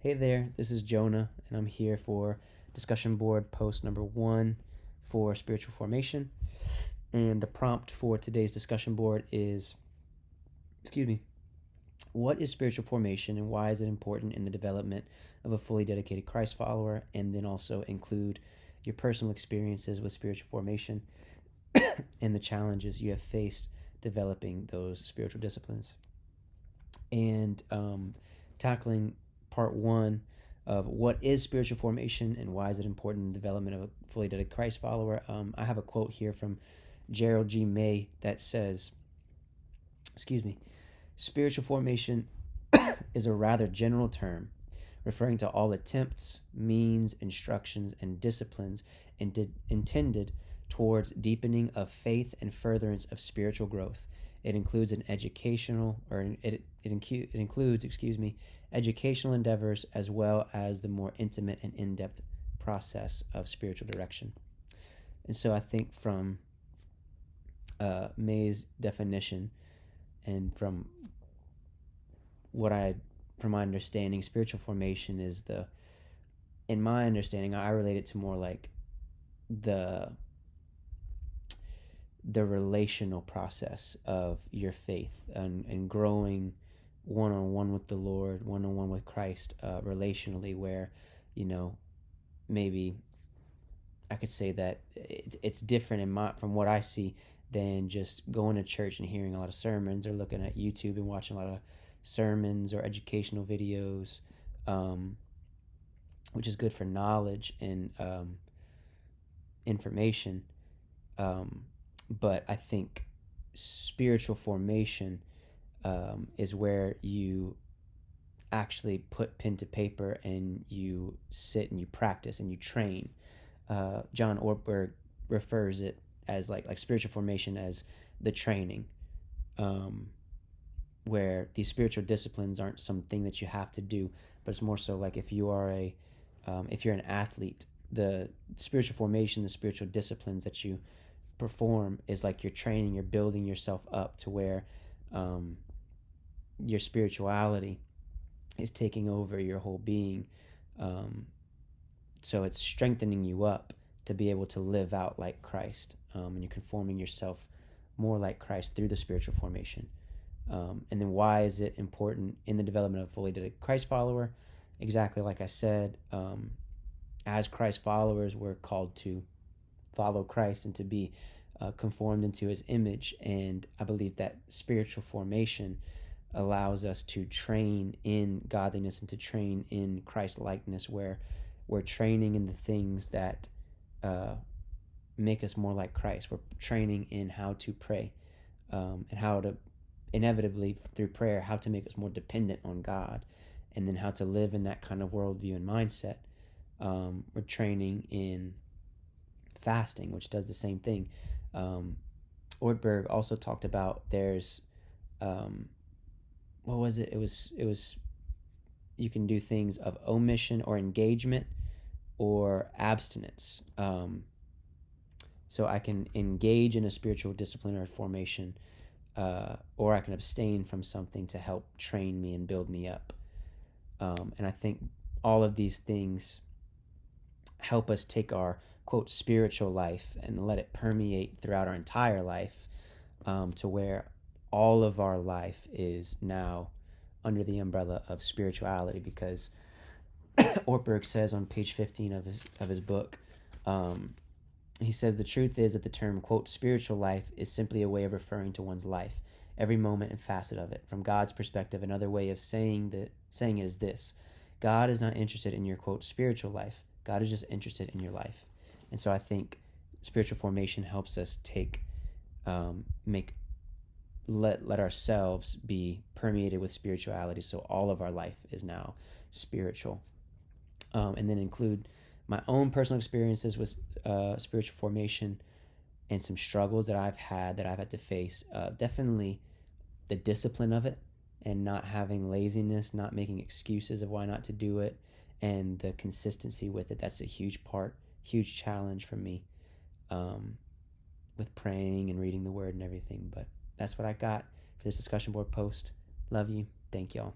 Hey there, this is Jonah, and I'm here for discussion board post number 1 for spiritual formation. And the prompt for today's discussion board is, what is spiritual formation and why is it important in the development of a fully dedicated Christ follower? And then also include your personal experiences with spiritual formation and the challenges you have faced developing those spiritual disciplines. And tackling part 1 of what is spiritual formation and why is it important in the development of a fully dedicated Christ follower. I have a quote here from Gerald G. May that says, spiritual formation is a rather general term referring to all attempts, means, instructions, and disciplines intended towards deepening of faith and furtherance of spiritual growth. It includes educational endeavors as well as the more intimate and in-depth process of spiritual direction. And so I think from May's definition and from my understanding, spiritual formation is in my understanding, I relate it to more like the relational process of your faith and growing one-on-one with the Lord, one-on-one with Christ, relationally, where, maybe I could say that it's different from what I see than just going to church and hearing a lot of sermons or looking at YouTube and watching a lot of sermons or educational videos, which is good for knowledge and information. But I think spiritual formation is where you actually put pen to paper and you sit and you practice and you train. John Ortberg refers it as like spiritual formation as the training, where these spiritual disciplines aren't something that you have to do, but it's more so like if you're an athlete, the spiritual formation, the spiritual disciplines that you perform is like you're training, you're building yourself up to where your spirituality is taking over your whole being. So it's strengthening you up to be able to live out like Christ, and you're conforming yourself more like Christ through the spiritual formation. And then why is it important in the development of a fully dedicated Christ follower? Exactly like I said, as Christ followers, we're called to follow Christ and to be conformed into his image. And I believe that spiritual formation allows us to train in godliness and to train in Christ likeness, where we're training in the things that make us more like Christ. We're training in how to pray, and how to, inevitably through prayer, how to make us more dependent on God, and then how to live in that kind of worldview and mindset. We're training in fasting, which does the same thing. Ortberg also talked about there's what was it? It was you can do things of omission or engagement or abstinence. So I can engage in a spiritual discipline or formation, or I can abstain from something to help train me and build me up. And I think all of these things help us take our, quote, spiritual life and let it permeate throughout our entire life, to where all of our life is now under the umbrella of spirituality. Because Ortberg says on page 15 of his book, he says, the truth is that the term, quote, spiritual life is simply a way of referring to one's life, every moment and facet of it. From God's perspective, another way of saying it is this: God is not interested in your, quote, spiritual life. God is just interested in your life. And so I think spiritual formation helps us let ourselves be permeated with spirituality, so all of our life is now spiritual. And then include my own personal experiences with spiritual formation and some struggles that I've had to face. Definitely the discipline of it and not having laziness, not making excuses of why not to do it, and the consistency with it. That's a huge challenge for me, with praying and reading the word and everything. But that's what I got for this discussion board post. Love you. Thank y'all.